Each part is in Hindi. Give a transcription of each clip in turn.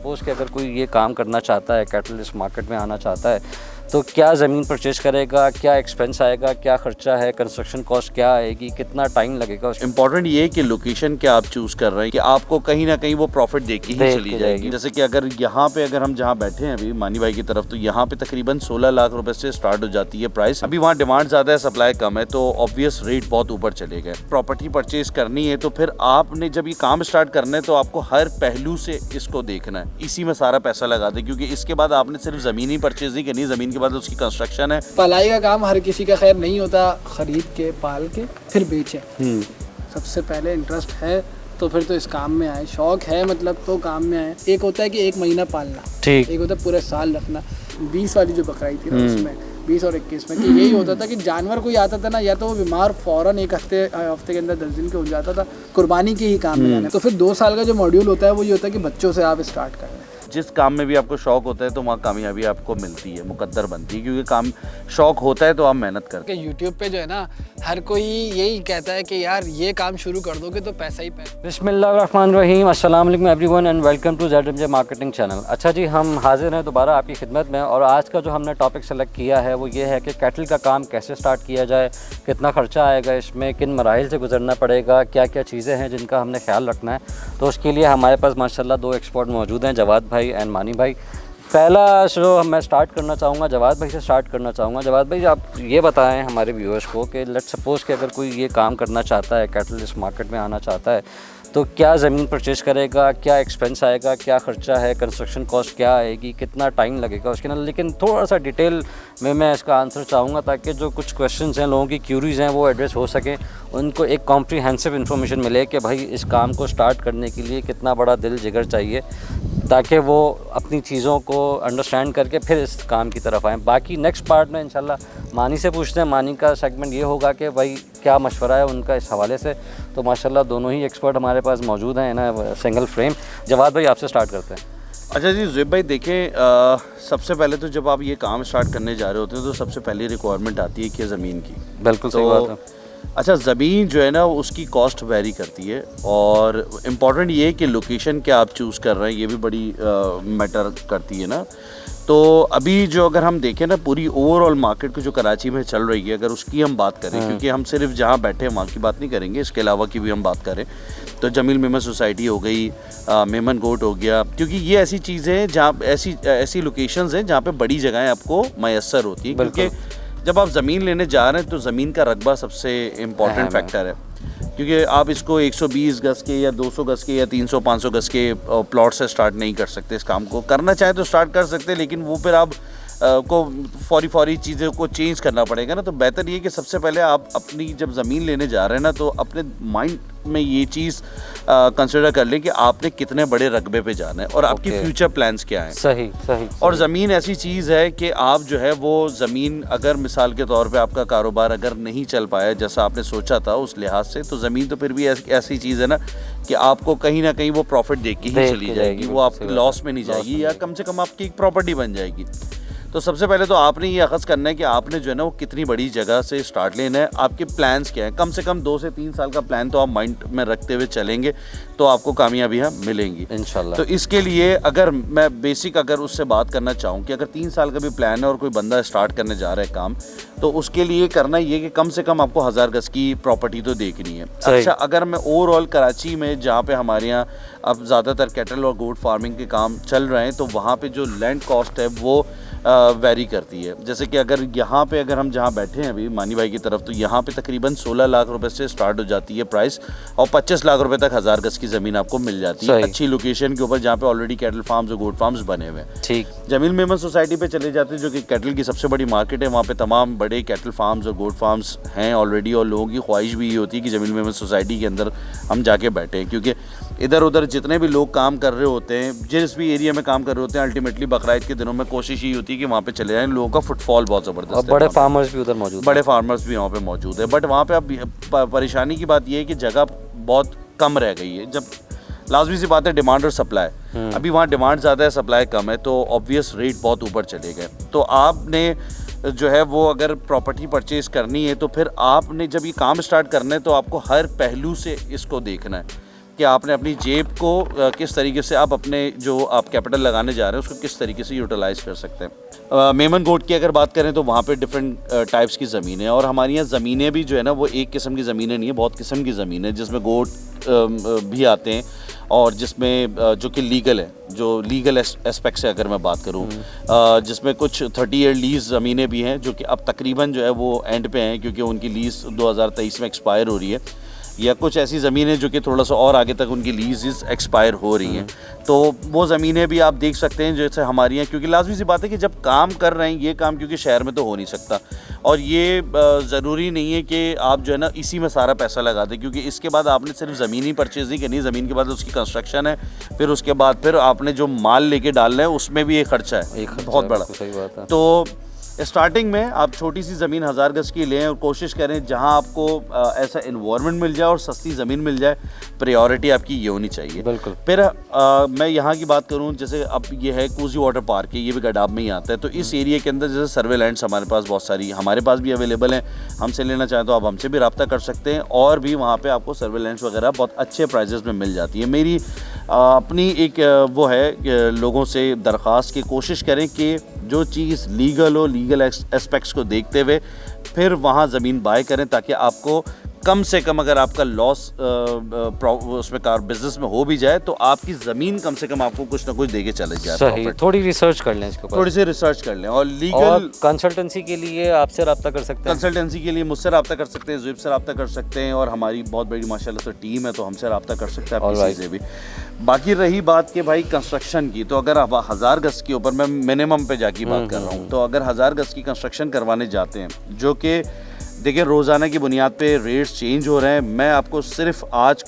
सपोज़ कि अगर कोई ये काम करना चाहता है, कैटल इस मार्केट में आना चाहता है, तो क्या ज़मीन परचेज़ करेगा, क्या एक्सपेंस आएगा, क्या ख़र्चा है, कंस्ट्रक्शन कॉस्ट क्या आएगी, कितना टाइम लगेगा। इंपॉर्टेंट ये है कि लोकेशन क्या आप चूज़ कर रहे हैं कि आपको कहीं ना कहीं वो प्रॉफिट देके ही चली जाएगी। जैसे कि अगर यहाँ पे अगर हम जहाँ बैठे हैं अभी मानी भाई की तरफ, तो यहाँ पे तकरीबन 16 लाख रुपए से स्टार्ट हो जाती है प्राइस। अभी वहाँ डिमांड ज़्यादा है, सप्लाई कम है, तो ऑब्वियस रेट बहुत ऊपर चले गए। प्रॉपर्टी परचेज करनी है तो फिर आपने जब ये काम स्टार्ट करना है तो आपको हर पहलू से इसको देखना है, इसी में सारा पैसा लगा दे, क्योंकि इसके बाद आपने सिर्फ ज़मीन ही परचेज नहीं करनी, ज़मीन के बाद उसकी कंस्ट्रक्शन है। पलाई का काम हर किसी का खैर नहीं होता, खरीद के पाल के फिर बेचे। सबसे पहले इंटरेस्ट है तो फिर तो इस काम में आए, शौक है मतलब तो काम में आए। एक होता है कि एक महीना पालना, ठीक, एक होता है पूरे साल रखना। 20 वाली जो बकराई थी ना उसमें 20 और 21 में कि यही होता था कि जानवर कोई आता था ना, या तो वो बीमार फौरन एक हफ्ते के अंदर 10 दिन के हो जाता था, कुर्बानी के ही काम में आना। तो फिर 2 साल का जो मॉड्यूल होता है वो ये होता है कि बच्चों से आप स्टार्ट कर रहे हैं। जिस काम में भी आपको शौक होता है तो वहाँ कामयाबी आपको मिलती है, मुकद्दर बनती है, क्योंकि काम शौक होता है तो आप मेहनत करते हैं। यूट्यूब पे जो है ना हर कोई यही कहता है कि यार ये काम शुरू कर दोगे तो पैसा ही पैसा। बिस्मिल्लाहिर्रहमानिर्रहीम, अस्सलाम वालेकुम everyone and welcome to ZMJ marketing channel. अच्छा जी, हम हाजिर हैं दोबारा आपकी खिदमत में, और आज का जो हमने टॉपिक सेलेक्ट किया है वो ये है कि कैटल का काम कैसे स्टार्ट किया जाए, कितना ख़र्चा आएगा इसमें, किन मराहिल से गुजरना पड़ेगा, क्या क्या चीज़ें हैं जिनका हमने ख्याल रखना है। तो उसके लिए हमारे पास माशाल्लाह 2 एक्सपर्ट मौजूद हैं, जवाद भाई एंड मानी भाई। पहला शो मैं स्टार्ट करना चाहूँगा, जवाद भाई से स्टार्ट करना चाहूँगा। जवाद भाई, आप ये बताएं हमारे व्यूअर्स को कि लेट्स सपोज़ कि अगर कोई ये काम करना चाहता है, कैटल इस मार्केट में आना चाहता है, तो क्या ज़मीन परचेज़ करेगा, क्या एक्सपेंस आएगा, क्या ख़र्चा है, कंस्ट्रक्शन कॉस्ट क्या आएगी, कितना टाइम लगेगा उसके अंदर। लेकिन थोड़ा सा डिटेल में मैं इसका आंसर चाहूँगा ताकि जो कुछ क्वेश्चंस हैं, लोगों की क्यूरीज़ हैं, वो एड्रेस हो सकें, उनको एक कॉम्प्रिहेंसिव इन्फॉर्मेशन मिले कि भाई इस काम को स्टार्ट करने के लिए कितना बड़ा दिल जिगर चाहिए, ताकि वो अपनी चीज़ों को अंडरस्टैंड करके फिर इस काम की तरफ आएँ। बाकी नेक्स्ट पार्ट में इंशाल्लाह मानी से पूछते हैं। मानी का सेगमेंट ये होगा कि भाई क्या मशवरा है उनका इस हवाले से। तो माशाल्लाह दोनों ही एक्सपर्ट हमारे पास मौजूद हैं ना सिंगल फ्रेम। जवाद भाई, आपसे स्टार्ट करते हैं। अच्छा जी ज़ुएब भाई, देखें सबसे पहले तो जब आप ये काम स्टार्ट करने जा रहे होते हैं तो सबसे पहली रिक्वायरमेंट आती है कि ज़मीन की। बिल्कुल सही बात है। अच्छा, ज़मीन जो है ना उसकी कॉस्ट वेरी करती है, और इम्पॉर्टेंट ये है कि लोकेशन क्या आप चूज़ कर रहे हैं, ये भी बड़ी मैटर करती है ना। तो अभी जो अगर हम देखें ना पूरी ओवरऑल मार्केट को जो कराची में चल रही है, अगर उसकी हम बात करें, क्योंकि हम सिर्फ जहाँ बैठे हैं वहाँ की बात नहीं करेंगे, इसके अलावा की भी हम बात करें तो जमील मेमन सोसाइटी हो गई, मेमन कोट हो गया, क्योंकि ये ऐसी चीज़ें हैं जहाँ ऐसी लोकेशंस हैं जहाँ पे बड़ी जगहें आपको मैसर होती हैं। क्योंकि जब आप ज़मीन लेने जा रहे हैं तो ज़मीन का रकबा सबसे इम्पॉर्टेंट फैक्टर है, क्योंकि आप इसको 120 गज के या 200 गज के या 300-500 गज के प्लॉट से स्टार्ट नहीं कर सकते। इस काम को करना चाहे तो स्टार्ट कर सकते हैं, लेकिन वो फिर आप को फौरी चीज़ों को चेंज करना पड़ेगा ना। तो बेहतर ये कि सबसे पहले आप अपनी जब ज़मीन लेने जा रहे हैं ना तो अपने माइंड में ये चीज़ कंसिडर कर लें कि आपने कितने बड़े रकबे पे जाना है और आपकी फ्यूचर प्लान्स क्या हैं। सही। और ज़मीन ऐसी चीज़ है कि आप जो है वो ज़मीन अगर मिसाल के तौर पे आपका कारोबार अगर नहीं चल पाया जैसा आपने सोचा था उस लिहाज से, तो ज़मीन तो फिर भी ऐसी चीज़ है ना कि आपको कहीं ना कहीं वो प्रॉफिट दे के ही चली जाएगी, वो आप लॉस में नहीं जाएगी, या कम से कम आपकी एक प्रॉपर्टी बन जाएगी। तो सबसे पहले तो आपने ये अख़ज़ करना है कि आपने जो है ना वो कितनी बड़ी जगह से स्टार्ट लेना है, आपके प्लान्स क्या हैं। कम से कम 2 से 3 साल का प्लान तो आप माइंड में रखते हुए चलेंगे तो आपको कामयाबियाँ मिलेंगी इंशाल्लाह। तो इसके लिए अगर मैं बेसिक अगर उससे बात करना चाहूँ कि अगर 3 साल का भी प्लान है और कोई बंदा स्टार्ट करने जा रहा है काम, तो उसके लिए करना ये कि कम से कम आपको 1000 गज की प्रॉपर्टी तो देखनी है। अच्छा, अगर मैं ओवरऑल कराची में जहाँ पे हमारे यहाँ अब ज़्यादातर कैटल और गोट फार्मिंग के काम चल रहे हैं, तो वहाँ पे जो लैंड कॉस्ट है वो वेरी करती है। जैसे कि अगर यहाँ पे अगर हम जहाँ बैठे हैं अभी मानी भाई की तरफ, तो यहाँ पे तकरीबन 16 लाख रुपए से स्टार्ट हो जाती है प्राइस, और 25 लाख रुपए तक 1000 गज की ज़मीन आपको मिल जाती है अच्छी लोकेशन के ऊपर, जहाँ पे ऑलरेडी कैटल फार्म्स और गोट फार्म्स बने हुए हैं। ठीक, जमील मेमन सोसाइटी पे चले जाते हैं जो कि कैटल की सबसे बड़ी मार्केट है। वहाँ पे तमाम बड़े कैटल फार्म्स और गोट फार्म्स हैं ऑलरेडी, और लोगों की ख्वाहिश भी ये होती है कि जमील मेमन सोसाइटी के अंदर हम जाके बैठे, क्योंकि इधर उधर जितने भी लोग काम कर रहे होते हैं, जिस भी एरिया में काम कर रहे होते हैं, अल्टीमेटली बकराईद के दिनों में कोशिश ही होती है कि वहाँ पे चले जाएं। लोगों का फुटफॉल बहुत ज़बरदस्त है, बड़े फार्मर्स भी उधर मौजूद, बड़े फार्मर्स भी वहाँ पे मौजूद है। बट वहाँ पे अब परेशानी की बात यह है कि जगह बहुत कम रह गई है। जब लाजमी सी बात है डिमांड और सप्लाई, अभी वहाँ डिमांड ज़्यादा है, सप्लाई कम है, तो ऑब्वियस रेट बहुत ऊपर चले गए। तो आपने जो है वो अगर प्रॉपर्टी परचेज़ करनी है तो फिर आपने जब ये काम स्टार्ट करना है तो आपको हर पहलू से इसको देखना है, कि आपने अपनी जेब को किस तरीके से आप अपने जो आप कैपिटल लगाने जा रहे हैं उसको किस तरीके से यूटिलाइज कर सकते हैं। मेमन गोट की अगर बात करें तो वहाँ पे डिफरेंट टाइप्स की ज़मीनें, और हमारी यहाँ ज़मीनें भी जो है ना वो एक किस्म की ज़मीनें नहीं है, बहुत किस्म की ज़मीनें जिसमें गोट भी आते हैं और जिसमें जो कि लीगल है, जो लीगल एस्पेक्ट से अगर मैं बात करूं, जिसमें कुछ 30 ईयर लीज़ ज़मीनें भी हैं जो कि अब तकरीबन जो है वो एंड पे हैं क्योंकि उनकी लीज़ 2023 में एक्सपायर हो रही है, या कुछ ऐसी ज़मीनें जो कि थोड़ा सा और आगे तक उनकी लीज़ एक्सपायर हो रही हैं। तो वो ज़मीनें भी आप देख सकते हैं जैसे हमारी यहाँ, क्योंकि लाजमी सी बात है कि जब काम कर रहे हैं ये काम, क्योंकि शहर में तो हो नहीं सकता, और ये ज़रूरी नहीं है कि आप जो है ना इसी में सारा पैसा लगा दें, क्योंकि इसके बाद आपने सिर्फ ज़मीन ही परचेज़ नहीं करनी, ज़मीन के बाद उसकी कंस्ट्रक्शन है, फिर उसके बाद फिर आपने जो माल लेके डालना है उसमें भी एक खर्चा है, बहुत बड़ा। सही बात है। तो स्टार्टिंग में आप छोटी सी ज़मीन 1000 गज़ की लें और कोशिश करें जहां आपको ऐसा इन्वायरमेंट मिल जाए और सस्ती ज़मीन मिल जाए, प्रायोरिटी आपकी ये होनी चाहिए। बिल्कुल। फिर मैं यहाँ की बात करूँ, जैसे अब ये है कूजी वाटर पार्क है, ये भी गडाब में ही आता है, तो इस एरिया के अंदर जैसे सर्वे लैंड्स हमारे पास बहुत सारी, हमारे पास भी अवेलेबल हैं, हमसे लेना चाहें तो आप हमसे भी रब्ता कर सकते हैं, और भी वहाँ पर आपको सर्वे लैंड्स वगैरह बहुत अच्छे प्राइजेज़ में मिल जाती है। मेरी अपनी एक वो है लोगों से दरख्वास्त की कोशिश करें कि जो चीज़ लीगल हो, लीगल एस्पेक्ट्स को देखते हुए फिर वहाँ ज़मीन बाय करें, ताकि आपको कम से कम अगर आपका लॉस उसमें कार बिजनेस में हो भी जाए तो आपकी ज़मीन कम से कम आपको कुछ ना कुछ देके चले जाए। सही, थोड़ी रिसर्च कर लें इसके ऊपर, थोड़ी सी रिसर्च कर लें, और लीगल और कंसल्टेंसी के लिए आपसे रब्ता कर सकते हैं। कंसल्टेंसी के लिए मुझसे रब्ता कर सकते हैं, ज़ुएब से रब्ता कर सकते हैं, और हमारी बहुत बड़ी माशाल्लाह से टीम है तो हमसे रब्ता कर सकते हैं आप किसी से भी। बाकी रही बात कि भाई कंस्ट्रक्शन की, तो अगर आप 1000 गज़ के ऊपर, मैं मिनिमम पे जाके बात कर रहा हूँ, तो अगर 1000 गज़ की कंस्ट्रक्शन करवाने जाते हैं, जो कि देखिए रोज़ाना की बुनियाद पे रेट्स चेंज हो रहे हैं, मैं आपको सिर्फ आज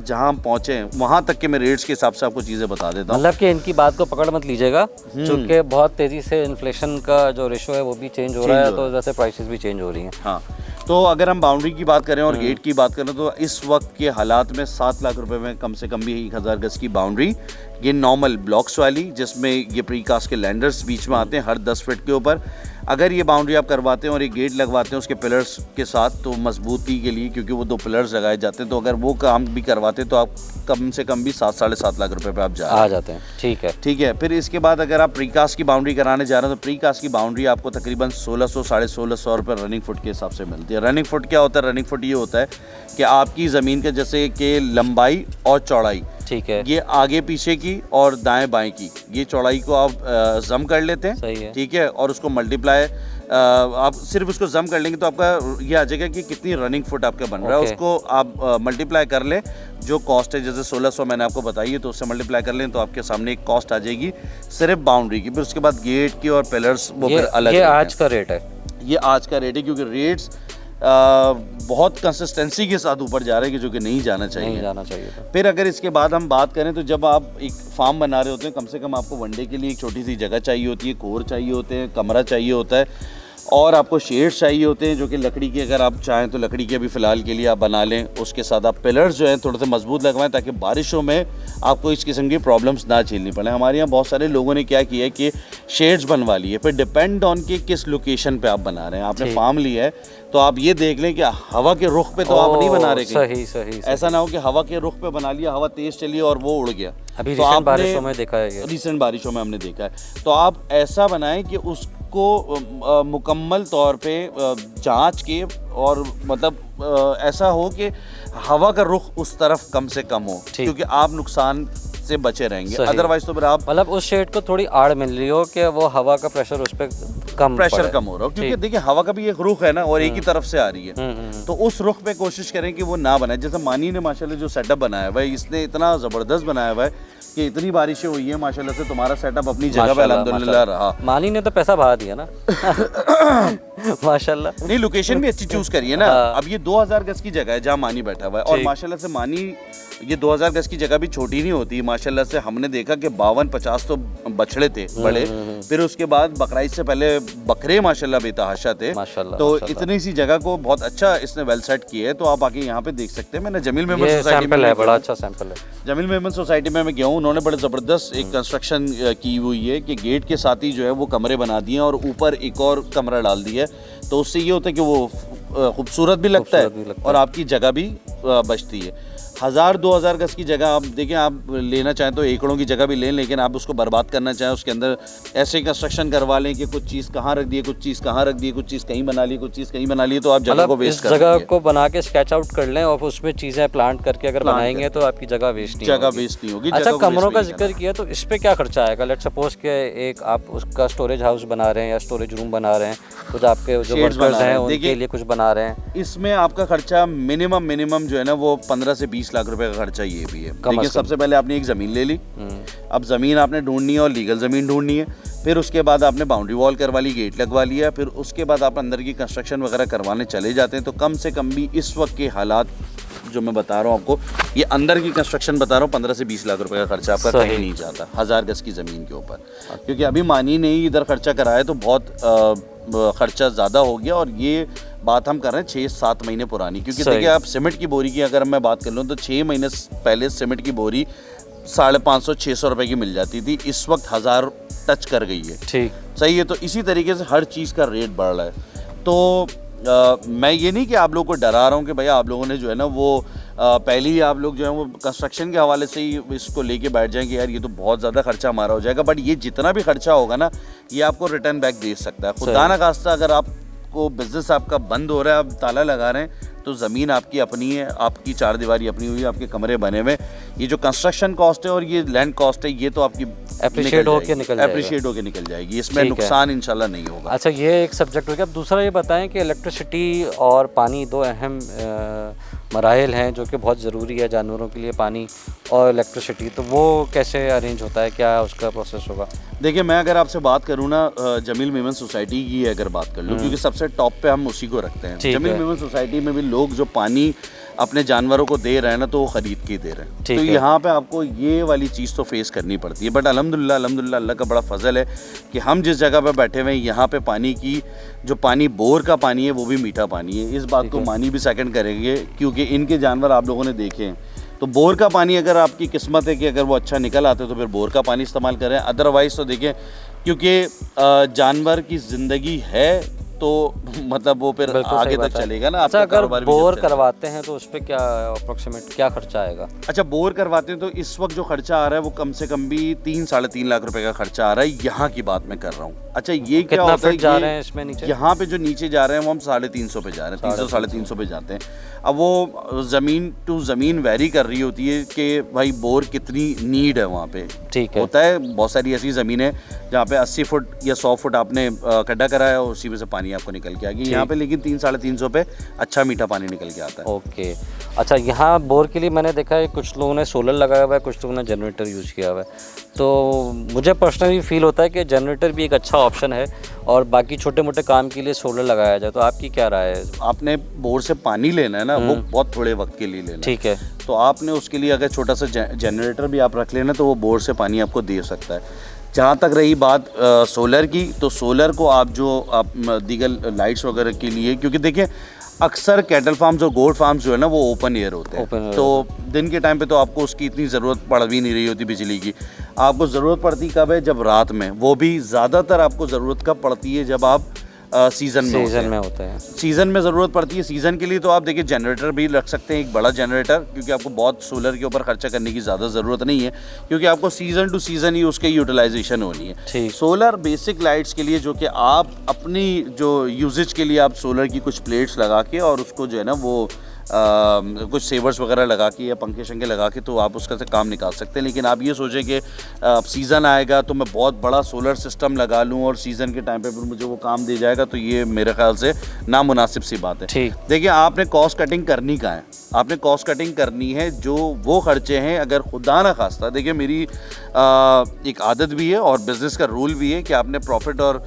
जहां हम पहुंचे हैं वहां तक के मैं रेट्स के हिसाब से आपको चीज़ें बता देता हूं। मतलब कि इनकी बात को पकड़ मत लीजिएगा, क्योंकि बहुत तेज़ी से इन्फ्लेशन का जो रेशो है वो भी चेंज हो रहा है, तो जैसे प्राइसेस भी चेंज हो रही हैं। हाँ, तो अगर हम बाउंड्री की बात करें और गेट की बात करें तो इस वक्त के हालात में 7 लाख रुपए में कम से कम भी 1000 गज़ की बाउंड्री, ये नॉर्मल ब्लॉक्स वाली, जिसमें ये प्रीकास्ट के लैंडर्स बीच में आते हैं हर 10 फीट के ऊपर, अगर ये बाउंड्री आप करवाते हैं और ये गेट लगवाते हैं उसके पिलर्स के साथ, तो मजबूती के लिए, क्योंकि वो 2 पिलर्स लगाए जाते हैं, तो अगर वो काम भी करवाते हैं तो आप कम से कम भी 7-7.5 लाख रुपए पे आप आ जाते हैं। ठीक है। फिर इसके बाद अगर आप प्रीकास्ट की बाउंड्री कराने जा रहे हैं तो प्रीकास्ट की बाउंड्री आपको तकरीबन 1600-1650 रुपये रनिंग फुट के हिसाब से मिलती है। रनिंग फुट क्या होता है? रनिंग फुट ये होता है कि आपकी ज़मीन के जैसे कि लंबाई और चौड़ाई, ठीक है, ये आगे पीछे की और दाएं बाएं की, ये चौड़ाई को आप जम कर लेते हैं, सही है, ठीक है, और उसको मल्टीप्लाई आप सिर्फ उसको जम कर लेंगे तो आपका ये आ जाएगा कि कितनी रनिंग फुट आपका बन रहा है, उसको आप मल्टीप्लाई कर लें, जो कॉस्ट है जैसे 1600 मैंने आपको बताई है, तो उससे मल्टीप्लाई कर लें तो आपके सामने एक कॉस्ट आ जाएगी सिर्फ बाउंड्री की। फिर उसके बाद गेट की और पिलर्स वो फिर अलग। ये आज का रेट है, ये आज का रेट है, क्योंकि रेट्स बहुत कंसिस्टेंसी के साथ ऊपर जा रहे हैं कि जो कि नहीं जाना चाहिए। फिर अगर इसके बाद हम बात करें तो जब आप एक फार्म बना रहे होते हैं, कम से कम आपको वनडे के लिए एक छोटी सी जगह चाहिए होती है, कोर चाहिए होते हैं, कमरा चाहिए होता है, और आपको शेड्स चाहिए होते हैं जो कि लकड़ी के, अगर आप चाहें तो लकड़ी के अभी फ़िलहाल के लिए आप बना लें। उसके साथ आप पिलर्स जो हैं थोड़े से मजबूत लगवाएं ताकि बारिशों में आपको इस किस्म की प्रॉब्लम्स ना झेलनी पड़े। हमारे यहाँ बहुत सारे लोगों ने क्या किया है कि शेड्स बनवा लिए, फिर डिपेंड ऑन कि किस लोकेशन पे आप बना रहे हैं। आपने फार्म लिया है तो आप ये देख लें कि हवा के रुख पे तो आप नहीं बना रहे, सही। ऐसा ना हो कि हवा के रुख पे बना लिया, हवा तेज़ चली और वो उड़ गया। अभी रिसेंट बारिशों में देखा है, रिसेंट बारिशों में हमने देखा है। तो आप ऐसा बनाएं कि उसको मुकम्मल तौर पे जांच के, और मतलब ऐसा हो कि हवा का रुख उस तरफ कम से कम हो, क्योंकि आप नुकसान से बचे रहेंगे। अदरवाइज तो फिर आप मतलब उस शेड को थोड़ी आड़ मिल रही हो कि वो हवा का प्रेशर उस पर कम हो रहा हो, क्योंकि देखिए हवा का भी एक रुख है ना, और एक ही तरफ से आ रही है, तो उस रुख पे कोशिश करें कि वो ना बनाए। जैसे मानी ने माशाल्लाह जो सेटअप बनाया हुआ है, इसने इतना ज़बरदस्त बनाया हुआ है कि इतनी बारिशें हुई है माशाल्लाह से, तुम्हारा सेटअप अपनी जगह पे अल्हम्दुलिल्लाह रहा। मानी ने तो पैसा बहा दिया ना माशाल्लाह। नहीं, लोकेशन भी अच्छी चूज करी है ना। अब ये 2000 गज की जगह है जहाँ मानी बैठा हुआ है, और माशाल्लाह से मानी, ये 2000 गज की जगह भी छोटी नहीं होती माशाल्लाह से। हमने देखा कि 52-50 तो बछड़े थे बड़े, फिर उसके बाद बकराईद से पहले बकरे माशाल्लाह बेतहाशा थे, तो इतनी सी जगह को बहुत अच्छा इसने वेल सेट किया है। तो आप आके यहाँ पे देख सकते हैं। मैंने जमील मेमन सोसाइटी में, बड़ा अच्छा सैंपल है, जमील मेमन सोसाइटी में मैं गया हूँ, उन्होंने बड़े ज़बरदस्त एक कंस्ट्रक्शन की हुई है कि गेट के साथ ही जो है वो कमरे बना दिए और ऊपर एक और कमरा डाल दिया है, तो उससे ये होता है कि वो खूबसूरत भी लगता है और आपकी जगह भी बचती है। 1000-2000 गज की जगह आप देखें, आप लेना चाहें तो एकड़ों की जगह भी लें, लेकिन आप उसको बर्बाद करना चाहें, उसके अंदर ऐसे कंस्ट्रक्शन करवा लें कि कुछ चीज़ कहाँ रख दी है, कुछ चीज़ कहाँ रख दी है, कुछ चीज़ कहीं बना ली, कुछ चीज़ कहीं बना ली, तो आप जगह को मतलब इस वेस्ट कर जगह देंगे। को बना के स्केच आउट कर लें और उसमें चीज़ें प्लांट करके अगर बनाएंगे तो आपकी जगह वेस्ट नहीं जगह होगी। वेस्ट नहीं होगी। अच्छा, जगह को कमरों waste का नहीं जिक्र किया तो इस पे क्या खर्चा आएगा? लेट सपोज के एक आप उसका स्टोरेज हाउस बना रहे हैं या स्टोरेज रूम बना रहे हैं, कुछ आपके जो Shades वर्कर्स बना रहे हैं हैं। उनके देखिए, लिए कुछ बना रहे हैं। इसमें आपका खर्चा मिनिमम जो है ना वो 15 से 20 लाख रुपए का खर्चा ये भी है। कम देखिए, से कम। सबसे पहले आपने एक ज़मीन ले ली, अब ज़मीन आपने ढूंढनी है और लीगल ज़मीन ढूंढनी है, फिर उसके बाद आपने बाउंड्री वॉल करवा ली, गेट लगवा लिया, फिर उसके बाद आप अंदर की कंस्ट्रक्शन वगैरह करवाने चले जाते हैं, तो कम से कम भी इस वक्त के हालात जो मैं बता रहा हूँ आपको, ये अंदर की कंस्ट्रक्शन बता रहा हूँ, 15 से 20 लाख रुपए का खर्चा आपका सही। कहीं नहीं जाता 1000 गज की ज़मीन के ऊपर, क्योंकि अभी मानी नहीं इधर खर्चा कराया तो बहुत खर्चा ज़्यादा हो गया। और ये बात हम कर रहे हैं 6-7 महीने पुरानी, क्योंकि सही। देखिए, आप सीमेंट की बोरी की अगर मैं बात कर लूँ तो 6 महीने पहले सीमेंट की बोरी 550-600 रुपए की मिल जाती थी, इस वक्त 1000 टच कर गई है। ठीक, सही है। तो इसी तरीके से हर चीज़ का रेट बढ़ रहा है। तो मैं ये नहीं कि आप लोगों को डरा रहा हूँ कि भैया आप लोगों ने जो है ना वो पहले ही आप लोग जो है वो कंस्ट्रक्शन के हवाले से ही इसको लेके बैठ जाएं कि यार ये तो बहुत ज़्यादा खर्चा हमारा हो जाएगा, बट ये जितना भी खर्चा होगा ना ये आपको रिटर्न बैक दे सकता है। खुदा ना खास्ता अगर आपको बिजनेस आपका बंद हो रहा है, आप ताला लगा रहे हैं, तो ज़मीन आपकी अपनी है, आपकी चार दीवारी अपनी हुई है, आपके कमरे बने हुए, ये जो कंस्ट्रक्शन कॉस्ट है और ये लैंड कॉस्ट है, ये तो आपकी एप्रिशिएट होके निकल जाएगा। एप्रिशिएट होके निकल जाएगी, इसमें ठीक है। नुकसान इंशाल्लाह नहीं होगा। अच्छा, ये एक सब्जेक्ट हो गया। अब दूसरा ये बताएं कि इलेक्ट्रिसिटी और पानी दो अहम मराहिल हैं जो कि बहुत ज़रूरी है जानवरों के लिए, पानी और इलेक्ट्रिसिटी, तो वो कैसे अरेंज होता है, क्या उसका प्रोसेस होगा? देखिए, मैं अगर आपसे बात करूँ ना जमील मेमन सोसाइटी की अगर बात कर लूँ, क्योंकि सबसे टॉप पे हम उसी को रखते हैं। ठीक जमील है। मेमन सोसाइटी में भी लोग जो पानी अपने जानवरों को दे रहे हैं ना, तो वो ख़रीद के दे रहे हैं। ठीक तो है। यहाँ पे आपको ये वाली चीज़ तो फेस करनी पड़ती है, बट अल्हम्दुलिल्लाह अल्लाह का बड़ा फजल है कि हम जिस जगह पे बैठे हुए हैं यहाँ पे पानी की जो पानी बोर का पानी है वो भी मीठा पानी है। इस बात को मानी भी सेकंड करेंगे, क्योंकि इनके जानवर आप लोगों ने देखे हैं। तो बोर का पानी अगर आपकी किस्मत है कि अगर वो अच्छा निकल आते तो फिर बोर का पानी इस्तेमाल करें, अदरवाइज़ तो देखें, क्योंकि जानवर की ज़िंदगी है तो मतलब वो फिर बिल्कुल आगे सही तक बात है। चलेगा ना। अच्छा, आपका अगर कारोबार भी बोर चल चलेगा। करवाते हैं तो उस पर क्या अप्रोक्सीमेट क्या खर्चा आएगा? अच्छा, बोर करवाते हैं तो इस वक्त जो खर्चा आ रहा है वो कम से कम भी 3-3.5 लाख रुपए का खर्चा आ रहा है। यहाँ की बात मैं कर रहा हूँ। अच्छा, ये क्या कितना होता है, फीट जा ये रहे हैं इसमें नीचे? यहाँ पे जो नीचे जा रहे हैं वो हम 350 पे जा रहे हैं, 300-350 पे जाते हैं। अब वो ज़मीन टू ज़मीन वैरी कर रही होती है कि भाई बोर कितनी नीड है वहाँ पे। ठीक है। होता है बहुत सारी ऐसी ज़मीन है जहाँ पे 80 फुट या 100 फुट आपने खड्डा कराया और उसी में से पानी आपको निकल के आ गया। यहाँ पे लेकिन 300-350 पे अच्छा मीठा पानी निकल के आता है। ओके। अच्छा, यहाँ बोर के लिए मैंने देखा है कुछ लोगों ने सोलर लगाया हुआ है, कुछ लोगों ने जनरेटर यूज़ किया हुआ है। तो मुझे पर्सनली फील होता है कि जनरेटर भी एक अच्छा ऑप्शन है और बाकी छोटे मोटे काम के लिए सोलर लगाया जाए, तो आपकी क्या राय है? आपने बोर से पानी लेना है ना, वो बहुत थोड़े वक्त के लिए लेना है। ठीक है। तो आपने उसके लिए अगर छोटा सा जनरेटर भी आप रख लेना तो वो बोर से पानी आपको दे सकता है। जहाँ तक रही बात सोलर की, तो सोलर को आप दीगर लाइट्स वगैरह के लिए, क्योंकि देखिए अक्सर कैटल फार्म्स और गोट फार्म्स जो है ना वो ओपन एयर होते हैं, तो दिन के टाइम पे तो आपको उसकी इतनी ज़रूरत पड़ भी नहीं रही होती बिजली की। आपको ज़रूरत पड़ती कब है? जब रात में, वो भी ज़्यादातर आपको ज़रूरत कब पड़ती है? जब आप सीज़न में होता है। सीज़न में ज़रूरत पड़ती है। सीज़न के लिए तो आप देखिए जनरेटर भी रख सकते हैं, एक बड़ा जनरेटर, क्योंकि आपको बहुत सोलर के ऊपर खर्चा करने की ज़्यादा ज़रूरत नहीं है, क्योंकि आपको सीज़न टू सीज़न ही उसके यूटिलाइजेशन होनी है। सोलर बेसिक लाइट्स के लिए जो कि आप अपनी जो यूजेज के लिए आप सोलर की कुछ प्लेट्स लगा के और उसको जो है ना वो कुछ सेवर्स वगैरह लगा के या पंखे शंखे लगा के तो आप उसका से काम निकाल सकते हैं। लेकिन आप ये सोचें कि सीज़न आएगा तो मैं बहुत बड़ा सोलर सिस्टम लगा लूँ और सीज़न के टाइम पे फिर मुझे वो काम दे जाएगा, तो ये मेरे ख्याल से नामुनासिब सी बात है। ठीक। देखिए, आपने कॉस्ट कटिंग करनी कहाँ है? आपने कॉस्ट कटिंग करनी है जो वो खर्चे हैं, अगर खुदा ना खास्ता, देखिए मेरी एक आदत भी है और बिज़नेस का रूल भी है कि आपने प्रॉफिट और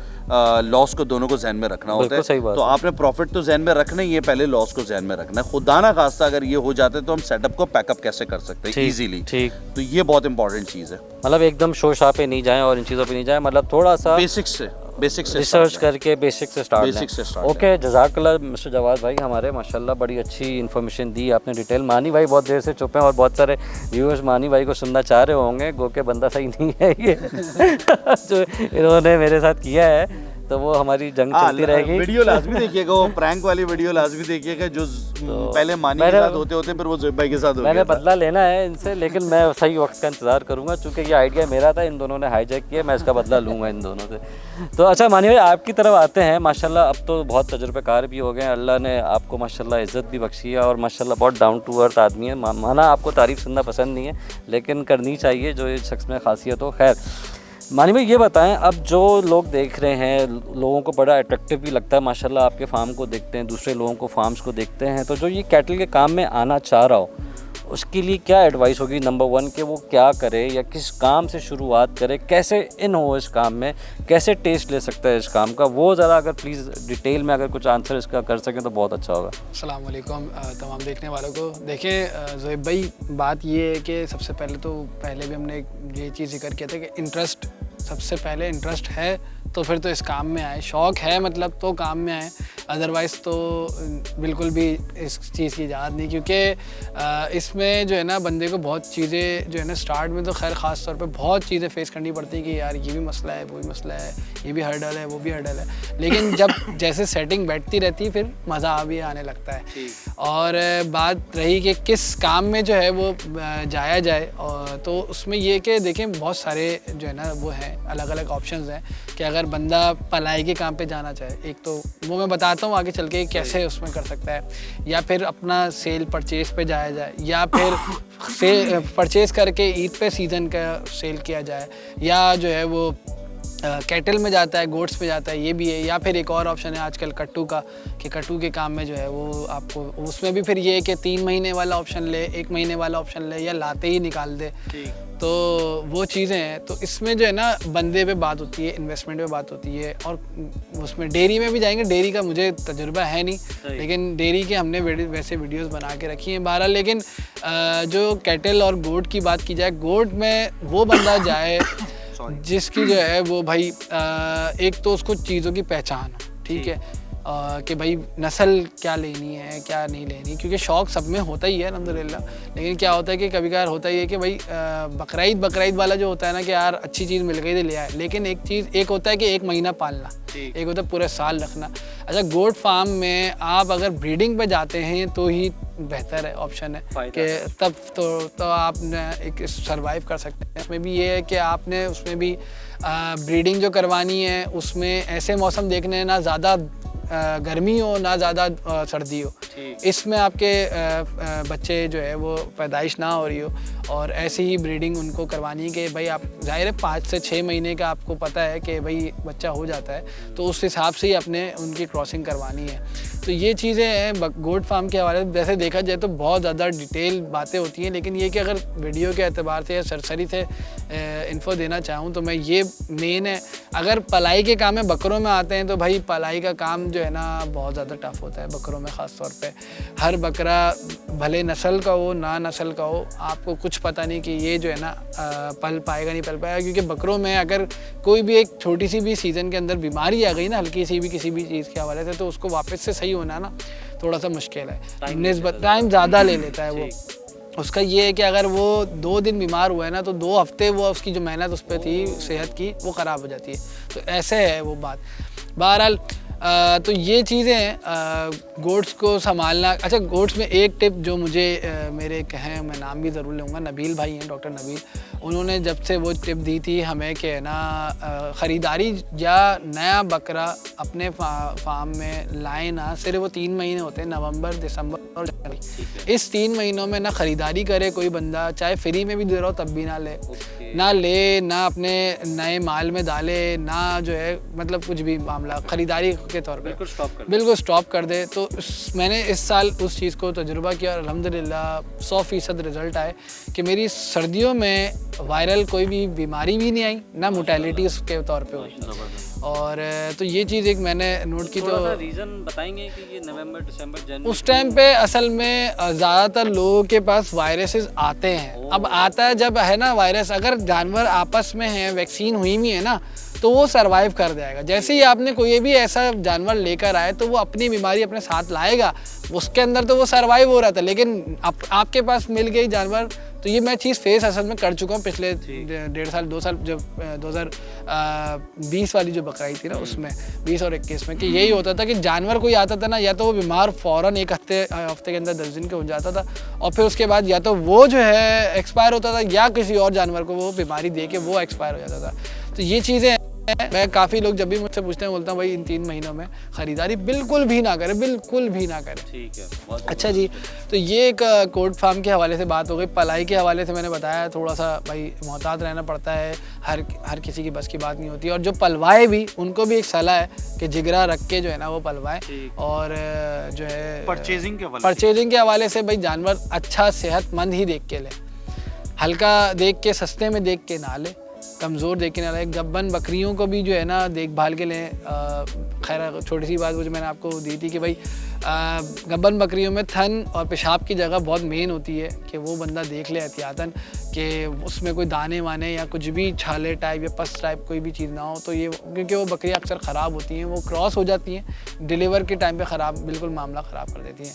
लॉस को दोनों को जहन में रखना होता है। तो आपने प्रॉफिट तो जहन में रखना ही है, पहले लॉस को जहन में रखना है। खुदा ना खास्ता अगर ये हो जाता है तो हम सेटअप को पैकअप कैसे कर सकते हैं इजीली। ठीक। तो ये बहुत इंपॉर्टेंट चीज़ है। मतलब एकदम शोशा पे नहीं जाएं और इन चीज़ों पे नहीं जाएं, मतलब थोड़ा सा बेसिक्स से रिसर्च करके बेसिक से स्टार्ट। ओके, जज़ाकल्लाह मिस्टर जवाद भाई, हमारे माशाल्लाह बड़ी अच्छी इन्फॉर्मेशन दी आपने, डिटेल। मानी भाई बहुत देर से चुप हैं और बहुत सारे व्यूअर्स मानी भाई को सुनना चाह रहे होंगे, गो के बंदा सही नहीं है ये जो इन्होंने मेरे साथ किया है। तो वो हमारी जंग हाँ, चलती रहेगी। वीडियो लाजमी देखिएगा, वो प्रैंक वाली वीडियो लाजमी देखिएगा जो पहले मानी के साथ होते होते फिर वो ज़ोएब भाई के साथ हो मैंने गया था। बदला लेना है इनसे, लेकिन मैं सही वक्त का इंतज़ार करूंगा, क्योंकि ये आइडिया मेरा था, इन दोनों ने हाईजैक किया, मैं इसका बदला लूँगा इन दोनों से। तो अच्छा मानी भाई, आपकी तरफ आते हैं। माशाल्लाह अब तो बहुत तजुर्बेकार भी हो गए हैं, अल्लाह ने आपको माशाल्लाह इज़्ज़त भी बख्शी है और माशाल्लाह बहुत डाउन टू अर्थ आदमी है। माना आपको तारीफ़ सुनना पसंद नहीं है, लेकिन करनी चाहिए जो इस शख्स में खासियत हो। खैर मानी भाई, ये बताएं, अब जो लोग देख रहे हैं, लोगों को बड़ा अट्रैक्टिव भी लगता है माशाल्लाह, आपके फार्म को देखते हैं, दूसरे लोगों को फार्म्स को देखते हैं, तो जो ये कैटल के काम में आना चाह रहा हो उसके लिए क्या एडवाइस होगी? नंबर 1 कि वो क्या करे या किस काम से शुरुआत करे, कैसे इन हो इस काम में, कैसे टेस्ट ले सकता है इस काम का, वो ज़रा अगर प्लीज़ डिटेल में अगर कुछ आंसर इसका कर सकें तो बहुत अच्छा होगा। अस्सलाम वालेकुम तमाम देखने वालों को। देखें ज़ोएब भाई, बात ये है कि सबसे पहले भी हमने ये चीज़ जिक्र किया था कि इंटरेस्ट, सबसे पहले इंटरेस्ट है तो फिर तो इस काम में आए, शौक़ है मतलब तो काम में आए, अदरवाइज़ तो बिल्कुल भी इस चीज़ की इजाज़त नहीं। क्योंकि इसमें जो है ना बंदे को बहुत चीज़ें जो है ना स्टार्ट में तो खैर ख़ास तौर पे बहुत चीज़ें फ़ेस करनी पड़ती है कि यार ये भी मसला है, वो भी मसला है, ये भी हर्डल है, वो भी हर्डल है, लेकिन जब जैसे सेटिंग बैठती रहती है फिर मज़ा भी आने लगता है। और बात रही कि किस काम में जो है वो जाया जाए, और तो उसमें ये कि देखें बहुत सारे जो है ना वो हैं, अलग अलग ऑप्शंस हैं कि अगर बंदा पलाई के काम पे जाना चाहे, एक तो वो मैं बताता हूँ आगे चल के कैसे उसमें कर सकता है, या फिर अपना सेल परचेज़ पे जाया जाए, या फिर से परचेज़ करके ईद पे सीज़न का सेल किया जाए, या जो है वो कैटल में जाता है, गोट्स पे जाता है, ये भी है। या फिर एक और ऑप्शन है आजकल कट्टू का, कि कट्टू के काम में जो है वो आपको उसमें भी फिर ये है कि 3 महीने वाला ऑप्शन ले, 1 महीने वाला ऑप्शन ले, या लाते ही निकाल दे, तो वो चीज़ें हैं। तो इसमें जो है ना बंदे पे बात होती है, इन्वेस्टमेंट पे बात होती है, और उसमें डेयरी में भी जाएंगे। डेयरी का मुझे तजुर्बा है नहीं, लेकिन डेयरी के हमने वैसे वीडियोस बना के रखी हैं बहरहाल। लेकिन जो कैटल और गोट की बात की जाए, गोट में वो बंदा जाए जिसकी जो है वो भाई एक तो उसको चीज़ों की पहचान हो, ठीक है, कि भाई नस्ल क्या लेनी है क्या नहीं लेनी, क्योंकि शौक़ सब में होता ही है अल्हम्दुलिल्लाह। लेकिन क्या होता है कि कभी कभार होता ही है कि भाई बकरीद वाला जो होता है ना कि यार अच्छी चीज़ मिल गई तो ले आए, लेकिन एक होता है कि 1 महीना पालना, एक होता है पूरे साल रखना। अच्छा, गोट फार्म में आप अगर ब्रीडिंग पे जाते हैं तो ही बेहतर है, ऑप्शन है कि तब तो आप एक सर्वाइव कर सकते हैं। इसमें भी ये है कि आपने उसमें भी ब्रीडिंग जो करवानी है उसमें ऐसे मौसम देखने हैं, ना ज़्यादा गर्मी हो ना ज़्यादा सर्दी हो, इसमें आपके बच्चे जो है वो पैदाइश ना हो रही हो, और ऐसी ही ब्रीडिंग उनको करवानी है कि भाई आप ज़ाहिर है 5 से 6 महीने का आपको पता है कि भाई बच्चा हो जाता है, तो उस हिसाब से ही अपने उनकी क्रॉसिंग करवानी है। तो ये चीज़ें हैं गोट फार्म के हवाले से। वैसे देखा जाए तो बहुत ज़्यादा डिटेल बातें होती हैं, लेकिन ये कि अगर वीडियो के एतबार से या सरसरी से इन्फो देना चाहूँ तो मैं ये मेन है। अगर पलाई के काम में बकरों में आते हैं तो भाई पलाई का काम जो है ना बहुत ज़्यादा टफ होता है बकरों में ख़ास तौर पे। हर बकरा भले नस्ल का हो ना नस्ल का हो, आपको कुछ पता नहीं कि ये जो है ना पल पाएगा नहीं पल पाएगा, क्योंकि बकरों में अगर कोई भी एक छोटी सी भी सीज़न के अंदर बीमारी आ गई ना, हल्की सी भी किसी भी चीज़ के हवाले से, तो उसको वापस से सही होना ना थोड़ा सा मुश्किल है, निस्बत टाइम ज़्यादा ले लेता है वो। उसका ये है कि अगर वो 2 दिन बीमार हुआ है ना तो 2 हफ्ते वो उसकी जो मेहनत उस पर थी सेहत की वो ख़राब हो जाती है। तो ऐसे है वो बात। बहरहाल तो ये चीज़ें हैं गोट्स को संभालना। अच्छा, गोट्स में एक टिप जो मुझे मेरे एक हैं, मैं नाम भी ज़रूर लूँगा, नबील भाई हैं, डॉक्टर नबील, उन्होंने जब से वो टिप दी थी हमें कि ना ख़रीदारी या नया बकरा अपने फार्म में लाए ना, सिर्फ वो 3 महीने होते हैं, नवंबर दिसंबर और जनवरी। इस 3 महीनों में ना ख़रीदारी करे कोई बंदा, चाहे फ्री में भी दे रहा हो तब भी ना ले, ना अपने नए माल में डाले, ना जो है मतलब कुछ भी मामला ख़रीदारी के तौर पे बिल्कुल स्टॉप कर दे। तो मैंने इस साल उस चीज़ को तजुर्बा किया और अल्हम्दुलिल्लाह 100% रिज़ल्ट आए कि मेरी सर्दियों में वायरल कोई भी बीमारी भी नहीं आई, ना मोर्टेलिटी उसके तौर पे हुई। और तो ये चीज़ एक मैंने नोट की। तो रीज़न बताएंगे कि ये नवंबर दिसंबर जनवरी उस टाइम पे असल में ज़्यादातर लोगों के पास वायरसेस आते हैं। अब आता है जब है ना वायरस, अगर जानवर आपस में हैं, वैक्सीन हुई भी है ना, तो वो सरवाइव कर जाएगा। जैसे ही आपने कोई भी ऐसा जानवर लेकर आए तो वो अपनी बीमारी अपने साथ लाएगा, उसके अंदर तो वो सरवाइव हो रहा था, लेकिन आपके पास मिल गई जानवर तो ये मैं चीज़ फेस असल में कर चुका हूँ पिछले 1.5 साल 2 साल, जब 2020 वाली जो बकरा ईद थी ना उसमें 20 और 21 में, कि यही होता था कि जानवर कोई आता था ना, या तो वो बीमार फ़ौरन एक हफ्ते के अंदर 10 दिन के हो जाता था, और फिर उसके बाद या तो वो जो है एक्सपायर होता था या किसी और जानवर को वो बीमारी दे के वो एक्सपायर हो जाता था। तो ये चीज़ें मैं काफ़ी लोग जब भी मुझसे पूछते हैं बोलता हूँ भाई इन 3 महीनों में ख़रीदारी बिल्कुल भी ना करें, बिल्कुल भी ना करें। ठीक है। अच्छा जी, तो ये एक कोर्ट फार्म के हवाले से बात हो गई। पलाई के हवाले से मैंने बताया थोड़ा सा भाई मोहतात रहना पड़ता है, हर किसी की बस की बात नहीं होती, और जो पलवाए भी उनको भी एक सलाह है कि जिगरा रख के जो है ना वो पलवाएं, और जो है परचेजिंग के हवाले से भाई जानवर अच्छा सेहतमंद ही देख के लें, हल्का देख के सस्ते में देख के ना लें, कमज़ोर देख के ना लें। गब्बन बकरियों को भी जो है ना देखभाल के लें। खैर छोटी सी बात वो जो मैंने आपको दी थी कि भाई गब्बन बकरियों में थन और पेशाब की जगह बहुत मेन होती है, कि वो बंदा देख ले एहतियातन कि उसमें कोई दाने वाने या कुछ भी छाले टाइप या पस टाइप कोई भी चीज़ ना हो। तो ये क्योंकि वो बकरियाँ अक्सर ख़राब होती हैं, वो क्रॉस हो जाती हैं, डिलीवर के टाइम पे ख़राब बिल्कुल मामला ख़राब कर देती हैं।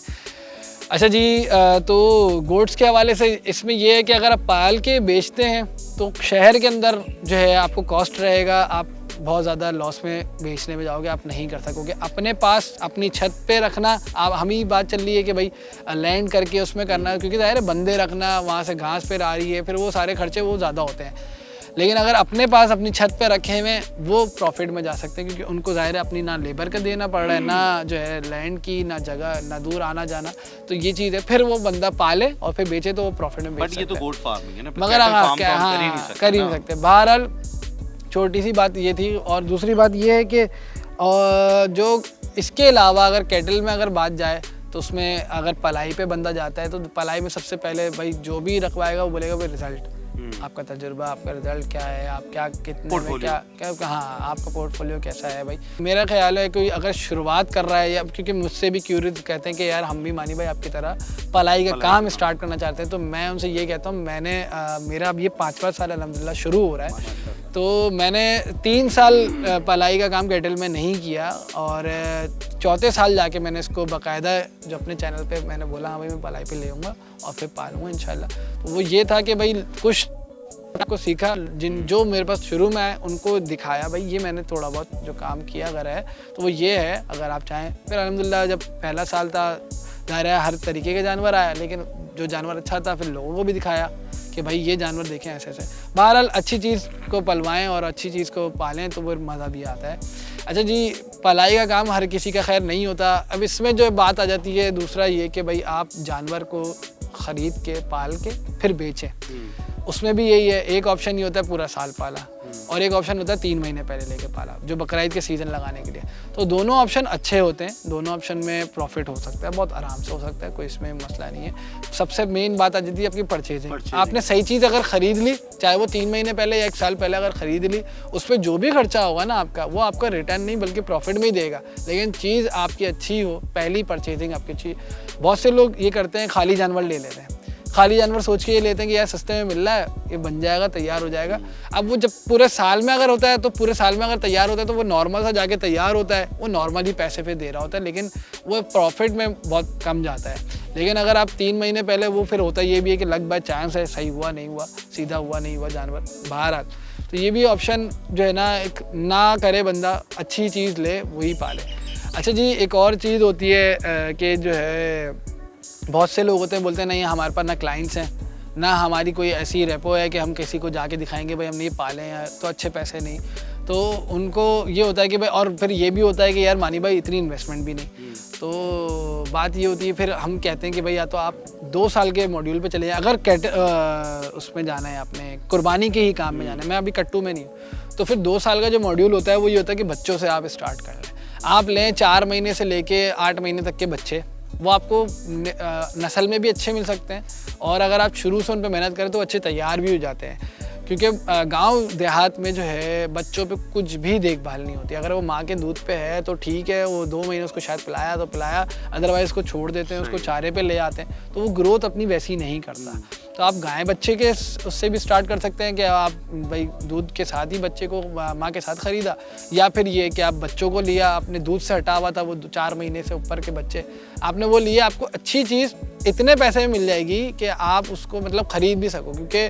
अच्छा जी, तो गोट्स के हवाले से इसमें ये है कि अगर आप पाल के बेचते हैं तो शहर के अंदर जो है आपको कॉस्ट रहेगा, आप बहुत ज़्यादा लॉस में बेचने में जाओगे, आप नहीं कर सकोगे। अपने पास अपनी छत पे रखना, आप हम ही बात चल रही है कि भाई लैंड करके उसमें करना, क्योंकि ज़ाहिर है बंदे रखना, वहाँ से घास पे आ रही है, फिर वो सारे खर्चे वो ज़्यादा होते हैं। लेकिन अगर अपने पास अपनी छत पे रखे हुए वो प्रॉफिट में जा सकते हैं, क्योंकि उनको ज़ाहिर है अपनी ना लेबर का देना पड़ रहा है, ना जो है लैंड की, ना जगह, ना दूर आना जाना। तो ये चीज़ है, फिर वो बंदा पाले और फिर बेचे तो वो प्रॉफिट में बेच सकते हैं। ये तो गोट फार्मिंग है ना, मगर कर ही नहीं सकते। बहरहाल छोटी सी बात ये थी। और दूसरी बात ये है कि जो इसके अलावा अगर कैटल में अगर बात जाए तो उसमें अगर पलाई पे बंदा जाता है तो पलाई में सबसे पहले भाई जो भी रखवाएगा वो बोलेगा भाई रिजल्ट, आपका तजुर्बा, आपका रिजल्ट क्या है, आप क्या कितने में क्या हाँ आपका पोर्टफोलियो कैसा है। भाई मेरा ख्याल है कोई अगर शुरुआत कर रहा है, या क्योंकि मुझसे भी क्यूरियस कहते हैं कि यार हम भी मानी भाई आपकी तरह पलाई का काम स्टार्ट करना चाहते हैं, तो मैं उनसे ये कहता हूँ, मैंने मेरा अब ये 5वां साल अल्हम्दुलिल्लाह शुरू हो रहा है, तो मैंने 3 साल पलाई का काम कैटल में नहीं किया, और 4थे साल जाके मैंने इसको बाकायदा जो अपने चैनल पे मैंने बोला हाँ भाई मैं पलाई पे ले आऊँगा और फिर पालूँगा इंशाल्लाह। तो वो ये था कि भाई कुछ को सीखा, जो मेरे पास शुरू में आए उनको दिखाया, भाई ये मैंने थोड़ा बहुत जो काम किया अगर है तो वो ये है, अगर आप चाहें। फिर अल्हम्दुलिल्लाह जब पहला साल था ज़ाहिर है हर तरीके के जानवर आया, लेकिन जो जानवर अच्छा था फिर लोगों को भी दिखाया कि भाई ये जानवर देखें ऐसे ऐसे। बहरहाल अच्छी चीज़ को पलवाएं और अच्छी चीज़ को पालें तो वो मज़ा भी आता है। अच्छा जी, पलाई का काम हर किसी का खैर नहीं होता। अब इसमें जो बात आ जाती है दूसरा ये कि भाई आप जानवर को ख़रीद के पाल के फिर बेचें, उसमें भी यही है, एक ऑप्शन ये होता है पूरा साल पाला और एक ऑप्शन होता है 3 महीने पहले लेके पाला, जो बकरा ईद के सीज़न लगाने के लिए। तो दोनों ऑप्शन अच्छे होते हैं, दोनों ऑप्शन में प्रॉफिट हो सकता है, बहुत आराम से हो सकता है, कोई इसमें मसला नहीं है। सबसे मेन बात आ जाती है आपकी परचेजिंग। आपने सही चीज़ अगर ख़रीद ली, चाहे वो 3 महीने पहले या 1 साल पहले अगर ख़रीद ली, उस पर जो भी खर्चा होगा ना आपका, वो आपका रिटर्न नहीं बल्कि प्रॉफिट में ही देगा। लेकिन चीज़ आपकी अच्छी हो, पहली परचेजिंग आपकी अच्छी। बहुत से लोग ये करते हैं, खाली जानवर ले लेते हैं, खाली जानवर सोच के ये लेते हैं कि यार सस्ते में मिल रहा है, ये बन जाएगा, तैयार हो जाएगा। अब वो जब पूरे साल में अगर होता है तो पूरे साल में अगर तैयार होता है तो वो नॉर्मल सा जाके तैयार होता है, वो नॉर्मल ही पैसे पे दे रहा होता है, लेकिन वो प्रॉफिट में बहुत कम जाता है। लेकिन अगर आप 3 महीने पहले, वो फिर होता ये भी है कि लग बाय चांस है, सही हुआ नहीं हुआ, सीधा हुआ नहीं हुआ जानवर बाहर आ, तो ये भी ऑप्शन जो है ना, एक ना करे बंदा, अच्छी चीज़ ले वही पाले। अच्छा जी, एक और चीज़ होती है कि जो है बहुत से लोग होते हैं बोलते हैं नहीं हमारे पास ना क्लाइंट्स हैं, ना हमारी कोई ऐसी रेपो है कि हम किसी को जाके दिखाएंगे भाई हमने ये पाले हैं तो अच्छे पैसे नहीं। तो उनको ये होता है कि भाई, और फिर ये भी होता है कि यार मानी भाई इतनी इन्वेस्टमेंट भी नहीं। तो बात ये होती है, फिर हम कहते हैं कि भाई या तो आप 2 साल के मॉड्यूल पे चले जाएं, अगर उसमें जाना है, आपने कुर्बानी के ही काम में जाना है, मैं अभी कट्टू में नहीं हूँ, तो फिर 2 साल का जो मॉड्यूल होता है वो ये होता है कि बच्चों से आप स्टार्ट कर लें। आप लें 4 महीने से लेके 8 महीने तक के बच्चे, वो आपको नस्ल में भी अच्छे मिल सकते हैं, और अगर आप शुरू से उन पर मेहनत करें तो अच्छे तैयार भी हो जाते हैं। क्योंकि गांव देहात में जो है बच्चों पे कुछ भी देखभाल नहीं होती। अगर वो माँ के दूध पे है तो ठीक है, वो 2 महीने उसको शायद पिलाया तो पिलाया, अदरवाइज़ उसको छोड़ देते हैं, उसको चारे पे ले आते हैं, तो वो ग्रोथ अपनी वैसी नहीं करता। तो आप गाय बच्चे के उससे भी स्टार्ट कर सकते हैं कि आप भाई दूध के साथ ही बच्चे को माँ के साथ ख़रीदा, या फिर ये कि आप बच्चों को लिया, आपने दूध से हटा हुआ था वो 4 महीने से ऊपर के बच्चे, आपने वो लिए, आपको अच्छी चीज़ इतने पैसे में मिल जाएगी कि आप उसको मतलब ख़रीद भी सको, क्योंकि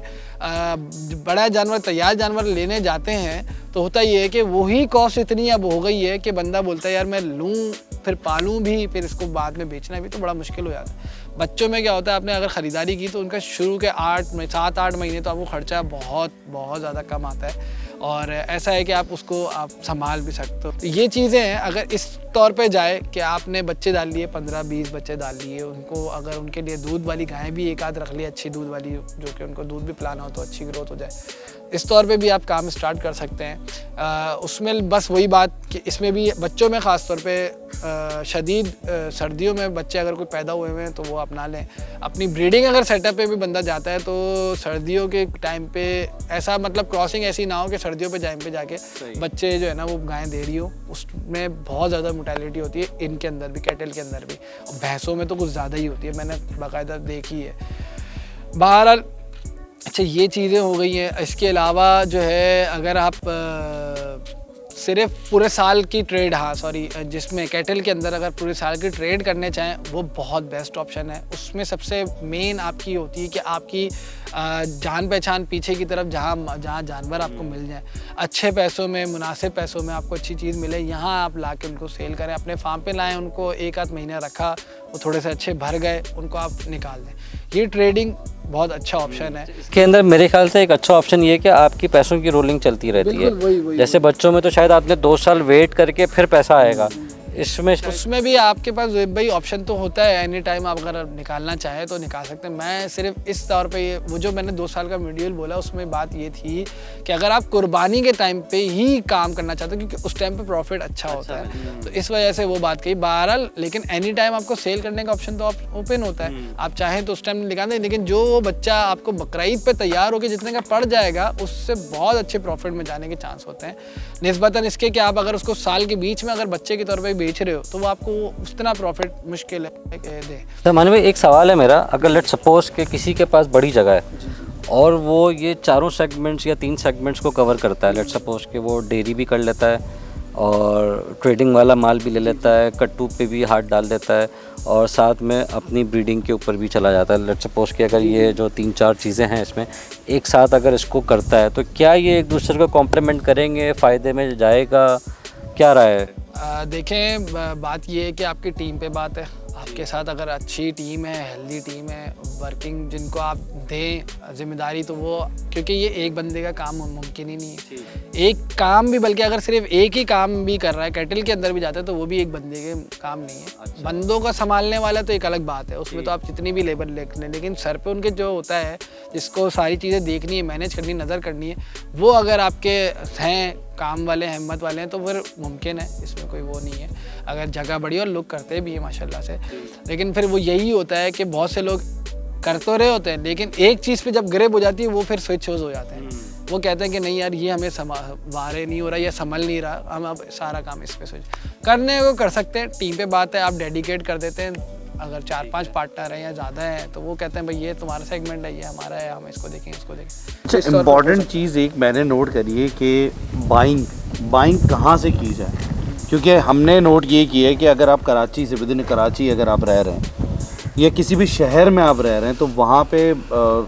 बड़ा जानवर, तैयार जानवर लेने जाते हैं तो होता ये है कि वही कॉस्ट इतनी अब हो गई है कि बंदा बोलता है यार मैं लूँ फिर पालूँ भी, फिर इसको बाद में बेचना भी तो बड़ा मुश्किल हो जाता है। बच्चों में क्या होता है, आपने अगर ख़रीदारी की तो उनका शुरू के 7-8 महीने तो आपको ख़र्चा बहुत ज़्यादा कम आता है, और ऐसा है कि आप उसको आप संभाल भी सकते हो। तो ये चीज़ें हैं, अगर इस तौर पे जाए कि आपने बच्चे डाल लिए, 15-20 बच्चे डाल लिए, उनको अगर उनके लिए दूध वाली गायें भी एक आध रख ली, अच्छी दूध वाली, जो कि उनको दूध भी पिलाना हो तो अच्छी ग्रोथ हो जाए, इस तौर पे भी आप काम स्टार्ट कर सकते हैं। उसमें बस वही बात कि इसमें भी बच्चों में ख़ास तौर पे शदीद सर्दियों में बच्चे अगर कोई पैदा हुए हैं तो वो अपना लें। अपनी ब्रीडिंग अगर सेटअप पे भी बंदा जाता है तो सर्दियों के टाइम पे ऐसा मतलब क्रॉसिंग ऐसी ना हो कि सर्दियों पे टाइम पे जाके बच्चे जो है ना वो गायें दे रही हो, उसमें बहुत ज़्यादा मोर्टेलिटी होती है, इनके अंदर भी, कैटल के अंदर भी, और भैंसों में तो कुछ ज़्यादा ही होती है, मैंने बाकायदा देखी है। बहरहाल अच्छा ये चीज़ें हो गई हैं। इसके अलावा जो है अगर आप सिर्फ पूरे साल की ट्रेड, जिसमें कैटल के अंदर अगर पूरे साल की ट्रेड करने चाहें वो बहुत बेस्ट ऑप्शन है। उसमें सबसे मेन आपकी होती है कि आपकी जान पहचान पीछे की तरफ जहाँ जानवर आपको मिल जाए अच्छे पैसों में, मुनासिब पैसों में आपको अच्छी चीज़ मिले, यहाँ आप ला के उनको सेल करें, अपने फार्म पे लाएं, उनको 1-8 महीना रखा, वो थोड़े से अच्छे भर गए, उनको आप निकाल दें। ये ट्रेडिंग बहुत अच्छा ऑप्शन है। इसके अंदर मेरे ख्याल से एक अच्छा ऑप्शन ये है कि आपकी पैसों की रोलिंग चलती रहती है। वही जैसे बच्चों में तो शायद आपने 2 साल वेट करके फिर पैसा आएगा, उसमें भी आपके पास भाई ऑप्शन तो होता है, एनी टाइम आप अगर निकालना चाहें तो निकाल सकते हैं। मैं सिर्फ इस तौर पे ये वो जो मैंने 2 साल का वीडियो बोला उसमें बात ये थी कि अगर आप कुर्बानी के टाइम पे ही काम करना चाहते हो क्योंकि उस टाइम पे प्रॉफिट अच्छा होता है, तो इस वजह से वो बात कही। बहरहाल लेकिन एनी टाइम आपको सेल करने का ऑप्शन तो ओपन होता है, आप चाहें तो उस टाइम निकाल दें, लेकिन जो वो बच्चा आपको बकरीद पे तैयार होकर जितने का पड़ जाएगा उससे बहुत अच्छे प्रॉफिट में जाने के चांस होते हैं निस्बतन इसके कि आप अगर उसको साल के बीच में अगर बच्चे के तौर पर बेच रहे हो तो वो आपको उतना प्रॉफिट मुश्किल है दे। तो मानो भाई एक सवाल है मेरा, अगर लेट सपोज कि किसी के पास बड़ी जगह है और वो ये चारों सेगमेंट्स या 3 सेगमेंट्स को कवर करता है, लेट सपोज कि वो डेयरी भी कर लेता है और ट्रेडिंग वाला माल भी ले लेता है, कट्टू पे भी हाथ डाल देता है और साथ में अपनी ब्रीडिंग के ऊपर भी चला जाता है, लेट सपोज कि अगर ये जो 3-4 चीज़ें हैं इसमें एक साथ अगर इसको करता है तो क्या ये एक दूसरे को कॉम्प्लीमेंट करेंगे, फ़ायदे में जाएगा, क्या राय है? देखें बात ये है कि आपकी टीम पे बात है। आपके साथ अगर अच्छी टीम है, हेल्दी टीम है, वर्किंग जिनको आप दें जिम्मेदारी, तो वो क्योंकि ये एक बंदे का काम मुमकिन ही नहीं है। एक काम भी, बल्कि अगर सिर्फ एक ही काम भी कर रहा है, कैटल के अंदर भी जाता है तो वो भी एक बंदे के काम नहीं है। अच्छा। बंदों का संभालने वाला तो एक अलग बात है, उसमें तो आप जितनी भी लेबर लेख लें, लेकिन सर पे उनके जो होता है जिसको सारी चीज़ें देखनी है, मैनेज करनी, नज़र करनी है, वो अगर आपके हैं काम वाले, हिम्मत वाले हैं तो फिर मुमकिन है, इसमें कोई वो नहीं है। अगर जगह बड़ी और लोग करते भी हैं माशाल्लाह से, लेकिन फिर वो यही होता है कि बहुत से लोग कर तो रहे होते हैं लेकिन एक चीज़ पे जब ग्रिप हो जाती है वो फिर स्विच हो जाते हैं। वो कहते हैं कि नहीं यार ये हमें वारे नहीं हो रहा या संभल नहीं रहा, हम अब सारा काम इस पे स्विच करने को कर सकते हैं। टीम पे बात है, आप डेडिकेट कर देते हैं, अगर 4-5 पार्टनर हैं या ज़्यादा हैं तो वो कहते हैं भाई ये तुम्हारा सेगमेंट है, ये हमारा है, हम इसको देखेंगे, इसको देखें। अच्छा, इम्पॉर्टेंट चीज़ एक मैंने नोट करी है कि बाइंग कहाँ से की जाए, क्योंकि हमने नोट ये किया है कि अगर आप कराची से, विदिन कराची अगर आप रह रहे हैं या किसी भी शहर में आप रह रहे हैं तो वहाँ पे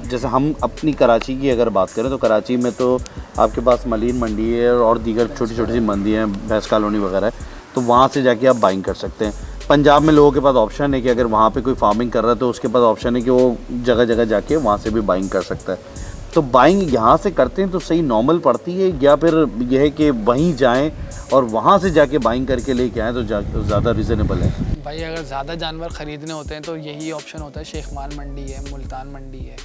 जैसे हम अपनी कराची की अगर बात करें तो कराची में तो आपके पास मलीन मंडी है और दीगर छोटी छोटी सी मंडी हैं, भैंस कॉलोनी वगैरह है, तो वहाँ से जाके आप बाइंग कर सकते हैं। पंजाब में लोगों के पास ऑप्शन है कि अगर वहाँ पे कोई फार्मिंग कर रहा है तो उसके पास ऑप्शन है कि वो जगह जगह जाके वहाँ से भी बाइंग कर सकता है। तो बाइंग यहाँ से करते हैं तो सही नॉर्मल पड़ती है या फिर यह है कि वहीं जाएं और वहाँ से जाके बाइंग करके लेके आएँ तो ज़्यादा रीज़नेबल है? भाई अगर ज़्यादा जानवर ख़रीदने होते हैं तो यही ऑप्शन होता है। शेखमान मंडी है, मुल्तान मंडी है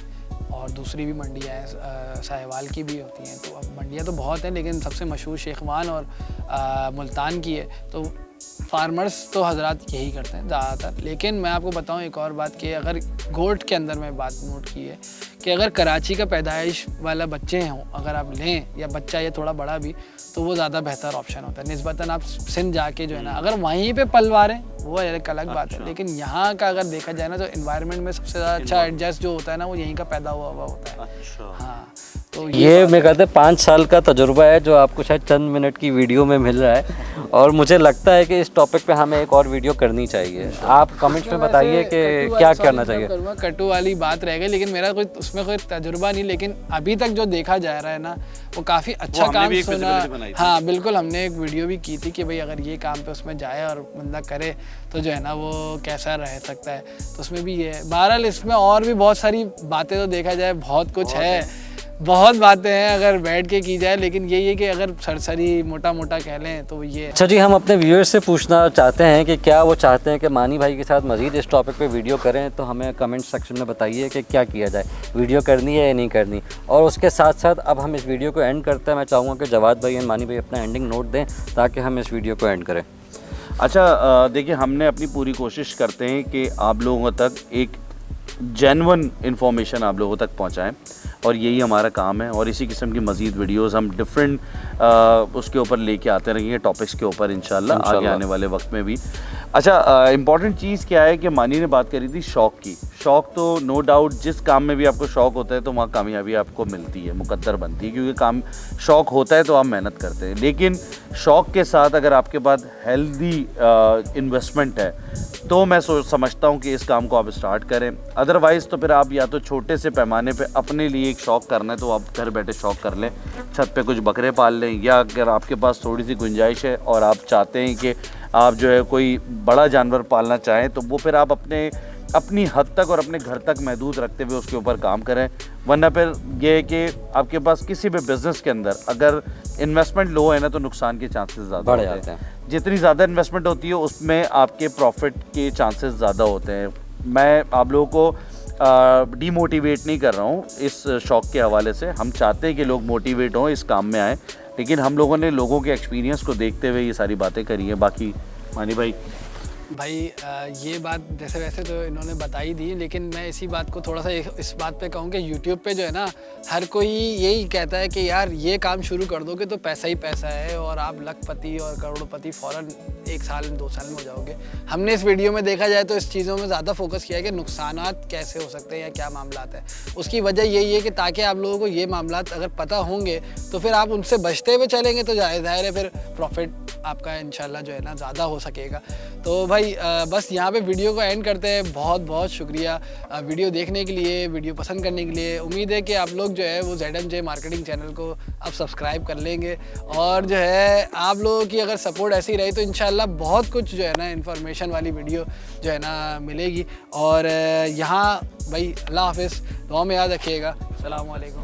और दूसरी भी मंडियाँ हैं, साहिवाल की भी होती हैं। तो अब मंडियाँ तो बहुत हैं लेकिन सबसे मशहूर शेखमान और मुल्तान की है। तो फार्मर्स तो हजरात यही करते हैं ज़्यादातर। लेकिन मैं आपको बताऊं एक और बात कि अगर गोट के अंदर मैं बात नोट की है कि अगर कराची का पैदाइश वाला बच्चे हों अगर आप लें या बच्चा ये थोड़ा बड़ा भी, तो वो ज़्यादा बेहतर ऑप्शन होता है निस्बतन आप सिंध जाके जो है ना अगर वहीं पे पलवा रहे वो एक अलग बात है। लेकिन यहाँ का अगर देखा जाए ना तो इन्वायरमेंट में सबसे ज़्यादा अच्छा एडजस्ट जो होता है ना वो यहीं का पैदा हुआ होता है। हाँ, तो ये मैं कहते 5 साल का तजुर्बा है जो आपको शायद चंद मिनट की वीडियो में मिल रहा है, और मुझे लगता है कि इस टॉपिक पे हमें एक और वीडियो करनी चाहिए। आप कमेंट्स में बताइए कि क्या करना चाहिए। कटु वाली बात रह गई, लेकिन मेरा कोई उसमें कोई तजुर्बा नहीं, लेकिन अभी तक जो देखा जा रहा है ना वो काफ़ी अच्छा काम सुना। हाँ बिल्कुल, हमने एक वीडियो भी की थी कि भाई अगर ये काम पे उसमें जाए और बंदा करे तो जो है ना वो कैसा रह सकता है, तो उसमें भी ये है। बहरहाल इसमें और भी बहुत सारी बातें तो देखा जाए बहुत कुछ है, बहुत बातें हैं अगर बैठ के की जाए, लेकिन यही है कि अगर सरसरी मोटा मोटा कह लें तो ये। अच्छा जी, हम अपने व्यूअर्स से पूछना चाहते हैं कि क्या वो चाहते हैं कि मानी भाई के साथ मज़ीद इस टॉपिक पे वीडियो करें, तो हमें कमेंट सेक्शन में बताइए कि क्या किया जाए, वीडियो करनी है या नहीं करनी। और उसके साथ साथ अब हम इस वीडियो को एंड करते हैं। मैं चाहूँगा कि जवाद भाई एंड मानी भाई अपना एंडिंग नोट दें ताकि हम इस वीडियो को एंड करें। अच्छा देखिए, हमने अपनी पूरी कोशिश करते हैं कि आप लोगों तक एक जेन्युइन इन्फॉर्मेशन आप लोगों तक पहुंचाएं, और यही हमारा काम है। और इसी किस्म की मज़ीद वीडियोस हम डिफरेंट उसके ऊपर लेके आते रहेंगे, टॉपिक्स के ऊपर इंशाल्लाह आगे आने वाले वक्त में भी। अच्छा, इम्पॉर्टेंट चीज़ क्या है कि मानी ने बात करी थी शौक़ की। शौक़ तो नो डाउट, जिस काम में भी आपको शौक़ होता है तो वहाँ कामयाबी आपको मिलती है, मुकद्दर बनती है, क्योंकि काम शौक़ होता है तो आप मेहनत करते हैं। लेकिन शौक़ के साथ अगर आपके पास हेल्दी इन्वेस्टमेंट है तो मैं समझता हूँ कि इस काम को आप स्टार्ट करें। अदरवाइज़ तो फिर आप या तो छोटे से पैमाने पे अपने लिए एक शौक़ करना है तो आप घर बैठे शौक़ कर लें, छत पे कुछ बकरे पाल लें, या अगर आपके पास थोड़ी सी गुंजाइश है और आप चाहते हैं कि आप जो है कोई बड़ा जानवर पालना चाहें तो वो फिर आप अपनी हद तक और अपने घर तक महदूद रखते हुए उसके ऊपर काम करें। वरना फिर ये है कि आपके पास किसी भी बिज़नेस के अंदर अगर इन्वेस्टमेंट लो है ना तो नुकसान के चांसेस ज़्यादा बढ़ होते जाते हैं। जितनी ज़्यादा इन्वेस्टमेंट होती है उसमें आपके प्रॉफिट के चांसेस ज़्यादा होते हैं। मैं आप लोगों को डीमोटिवेट नहीं कर रहा हूँ इस शौक़ के हवाले से। हम चाहते हैं कि लोग मोटिवेट हों, इस काम में आएँ, लेकिन हम लोगों ने लोगों के एक्सपीरियंस को देखते हुए ये सारी बातें करी हैं। बाकी मानी भाई ये बात जैसे वैसे तो इन्होंने बताई दी, लेकिन मैं इसी बात को थोड़ा सा इस बात पे कहूँ कि यूट्यूब पे जो है ना हर कोई यही कहता है कि यार ये काम शुरू कर दोगे तो पैसा ही पैसा है और आप लखपति और करोड़पति फ़ौरन 1 साल 2 साल में हो जाओगे। हमने इस वीडियो में देखा जाए तो इस चीज़ों में ज़्यादा फोकस किया है कि नुकसानात कैसे हो सकते हैं या क्या मामलात है। उसकी वजह यही है कि ताकि आप लोगों को ये मामलात अगर पता होंगे तो फिर आप उनसे बचते हुए चलेंगे तो जाहिर है फिर प्रॉफिट आपका इंशाल्लाह जो है ना ज़्यादा हो सकेगा। तो भाई बस यहाँ पे वीडियो को एंड करते हैं। बहुत बहुत शुक्रिया वीडियो देखने के लिए, वीडियो पसंद करने के लिए। उम्मीद है कि आप लोग जो है वो ZMJ मार्केटिंग चैनल को अब सब्सक्राइब कर लेंगे, और जो है आप लोगों की अगर सपोर्ट ऐसी रही तो इंशाल्लाह बहुत कुछ जो है ना इन्फॉर्मेशन वाली वीडियो जो है ना मिलेगी। और यहाँ भाई अल्लाह हाफिज़, दुआ में याद रखिएगा। अस्सलाम वालेकुम।